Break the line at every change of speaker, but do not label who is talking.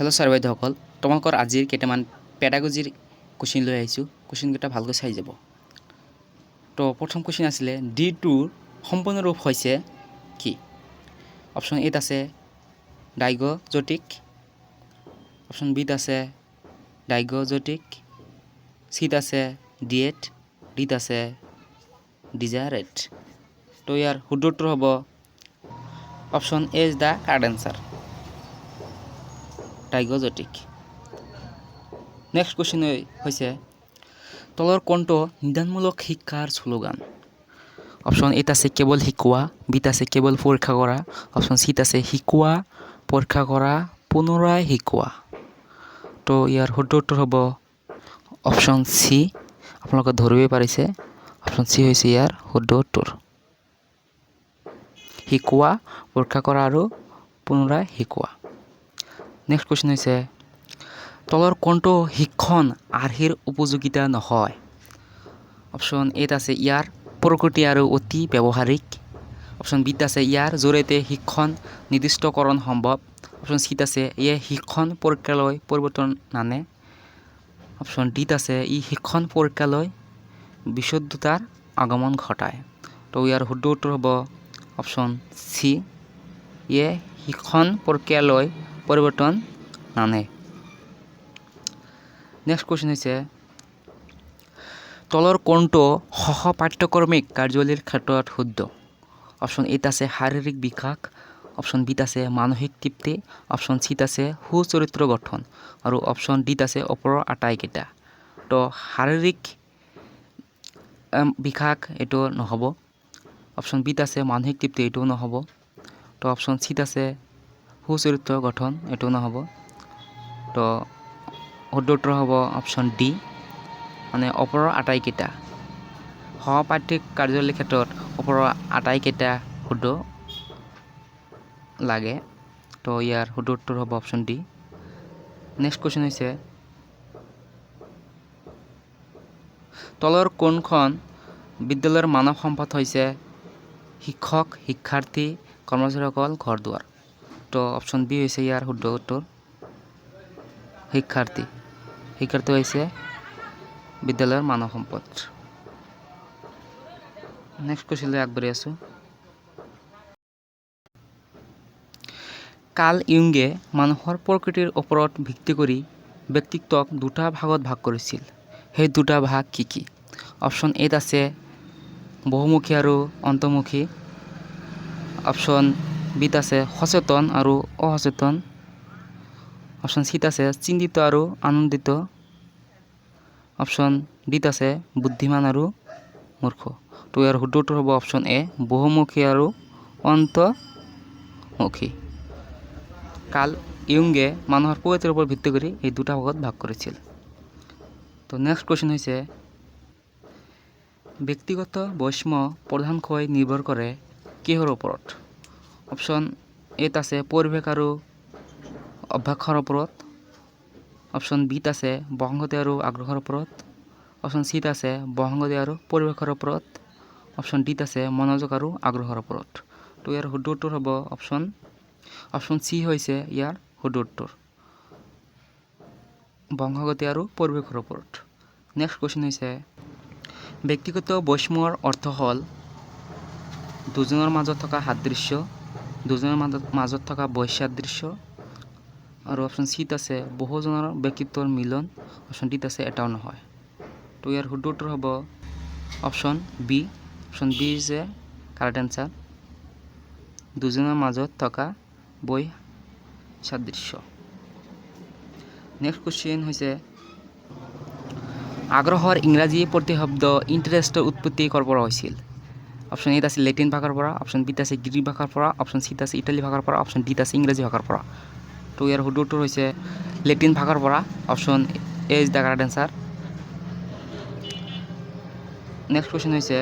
Hello' sir বাইদেউসকল, তোমালোকৰ আজিৰ কেইটামান পেডাগজিৰ কুৱেশ্যন লৈ আহিছোঁ। কুৱেশ্যনকেইটা ভালকৈ চাই যাব। তো প্ৰথম কুৱেশ্যন আছিলে D2ৰ সম্পূৰ্ণ ৰূপ হৈছে কি? অপশ্যন এত আছে ডাইগজটিক, অপশ্যন বিত আছে ডাইগজটিক, চিত আছে ডিয়েট, ডিত আছে ডিজায়াৰেট। তো ইয়াৰ শুদ্ধ উত্তৰ হ'ব option A is the correct answer, diagnostic. Next question হৈছে তলৰ কোনটো নিদানমূলক শিক্ষাৰ শ্লোগান? অপশ্যন এত আছে কেৱল শিকোৱা, বিত আছে কেৱল পৰীক্ষা কৰা, অপশ্যন চিত আছে শিকোৱা পৰীক্ষা কৰা পুনৰাই শিকোৱা। তো ইয়াৰ শুদ্ধ উত্তৰ হ'ব অপশ্যন চি। আপোনালোকে ধৰিব পাৰিছে, অপশ্যন চি হৈছে ইয়াৰ শুদ্ধ উত্তৰ। শিকোৱা পৰীক্ষা কৰা আৰু পুনৰাই শিকোৱা। নেক্সট কুৱেশ্যন হৈছে তলৰ কোনটো শিক্ষণ আৰ্হিৰ উপযোগিতা নহয়? অপশ্যন এত আছে ইয়াৰ প্ৰকৃতি আৰু অতি ব্যৱহাৰিক, অপশ্যন বিত আছে ইয়াৰ জৰিয়তে শিক্ষণ নিৰ্দিষ্টকৰণ সম্ভৱ, অপশ্যন চিত আছে ইয়ে শিক্ষণ প্ৰক্ৰিয়ালৈ পৰিৱৰ্তন নানে, অপশ্যন ডিত আছে ই শিক্ষণ প্ৰক্ৰিয়ালৈ বিশুদ্ধতাৰ আগমন ঘটায়। তো ইয়াৰ শুদ্ধ উত্তৰ হ'ব অপশ্যন চি, ইয়ে শিক্ষণ প্ৰক্ৰিয়ালৈ পৰিৱৰ্তন নানে। নেক্সট কুৱেশ্যন হৈছে তলৰ কোনটো সহ পাঠ্যক্ৰমিক কাৰ্যাৱলীৰ ক্ষেত্ৰত শুদ্ধ? অপশ্যন এত আছে শাৰীৰিক বিকাশ, অপশ্যন বিত আছে মানসিক তৃপ্তি, অপশ্যন চিত আছে সুচৰিত্ৰ গঠন আৰু অপশ্যন ডিত আছে ওপৰৰ আটাইকেইটা। তো শাৰীৰিক বিকাশ এইটো নহ'ব, অপশ্যন বিত আছে মানসিক তৃপ্তি এইটোও নহ'ব, তো অপশ্যন চিত আছে সুচৰিত্ৰ গঠন এইটো নহ'ব। তো শুদ্ধ উত্তৰ হ'ব অপশ্যন ডি, মানে ওপৰৰ আটাইকেইটা। সহপাঠিক কাৰ্যাৱলীৰ ক্ষেত্ৰত ওপৰৰ আটাইকেইটা শুদ্ধ লাগে। তো ইয়াৰ শুদ্ধ উত্তৰ হ'ব অপশ্যন ডি। নেক্সট কুৱেশ্যন হৈছে তলৰ কোনখন বিদ্যালয়ৰ মানৱ সম্পদ হৈছে শিক্ষক, শিক্ষাৰ্থী, কৰ্মচাৰীসকল, ঘৰ দুৱাৰ? তো অপশ্যন বি হৈছে ইয়াৰ শুদ্ধ উত্তৰ, শিক্ষাৰ্থী। শিক্ষাৰ্থী হৈছে বিদ্যালয়ৰ মানৱ সম্পদ। নেক্সট কুৱেশ্যনলৈ আগবাঢ়ি আছোঁ। কাৰ্ল ইয়ুঙে মানুহৰ প্ৰকৃতিৰ ওপৰত ভিত্তি কৰি ব্যক্তিত্বক দুটা ভাগত ভাগ কৰিছিল। সেই দুটা ভাগ কি কি? অপশ্যন এত আছে বহুমুখী আৰু অন্তৰ্মুখী, অপশ্যন বিত আছে সচেতন আৰু অসচেতন, অপশ্যন চিত আছে চিন্তিত আৰু আনন্দিত, অপশ্যন ডিত আছে বুদ্ধিমান আৰু মূৰ্খ। তো ইয়াৰ শুদ্ধ উত্তৰ হ'ব অপশ্যন এ, বহুমুখী আৰু অন্তৰ্মুখী। কাৰ্ল ইয়ুঙে মানুহৰ প্ৰকৃতিৰ ওপৰত ভিত্তি কৰি এই দুটা ভাগত ভাগ কৰিছিল। তো নেক্সট কুৱেশ্যন হৈছে ব্যক্তিগত বৈষম্য প্ৰধানকৈ নিৰ্ভৰ কৰে কিহৰ ওপৰত? অপশ্যন এত আছে পৰিৱেশ আৰু অভ্যাসৰ ওপৰত, অপশ্যন বিত আছে বংশগতি আৰু আগ্ৰহৰ ওপৰত, অপশ্যন চিত আছে বংশগতি আৰু পৰিৱেশৰ ওপৰত, অপশ্যন ডিত আছে মনোযোগ আৰু আগ্ৰহৰ ওপৰত। তো ইয়াৰ শুদ্ধ উত্তৰ হ'ব অপশ্যন চি হৈছে ইয়াৰ শুদ্ধ উত্তৰ, বংশগতি আৰু পৰিৱেশৰ ওপৰত। নেক্সট কুৱেশ্যন হৈছে ব্যক্তিগত বৈষম্যৰ অৰ্থ হ'ল দুজনৰ মাজত থকা সাদৃশ্য, দুজনৰ মাজত থকা বৈসাদৃশ্য, আৰু অপশ্যন চিত আছে বহুজনৰ ব্যক্তিত্বৰ মিলন, অপশ্যন ডিত আছে এটাও নহয়। তো ইয়াৰ শুদ্ধ উত্তৰ হ'ব option B, option B is a correct answer, দুজনৰ মাজত থকা বৈসাদৃশ্য। নেক্সট কুৱেশ্যন হৈছে আগ্ৰহৰ ইংৰাজী প্ৰতিশব্দ ইণ্টাৰেষ্টৰ উৎপত্তি ক'ৰ পৰা হৈছিল? অপশ্যন এত আছে লেটিন ভাষাৰ পৰা, অপশ্যন বিত আছে গ্ৰীক ভাষাৰ পৰা, অপশ্যন চিত আছে ইটালী ভাষাৰ পৰা, অপশ্যন ডিত আছে ইংৰাজী ভাষাৰ পৰা। তো ইয়াৰ শুদ্ধ উত্তৰ হৈছে লেটিন ভাষাৰ পৰা, option A is the correct answer. Next question হৈছে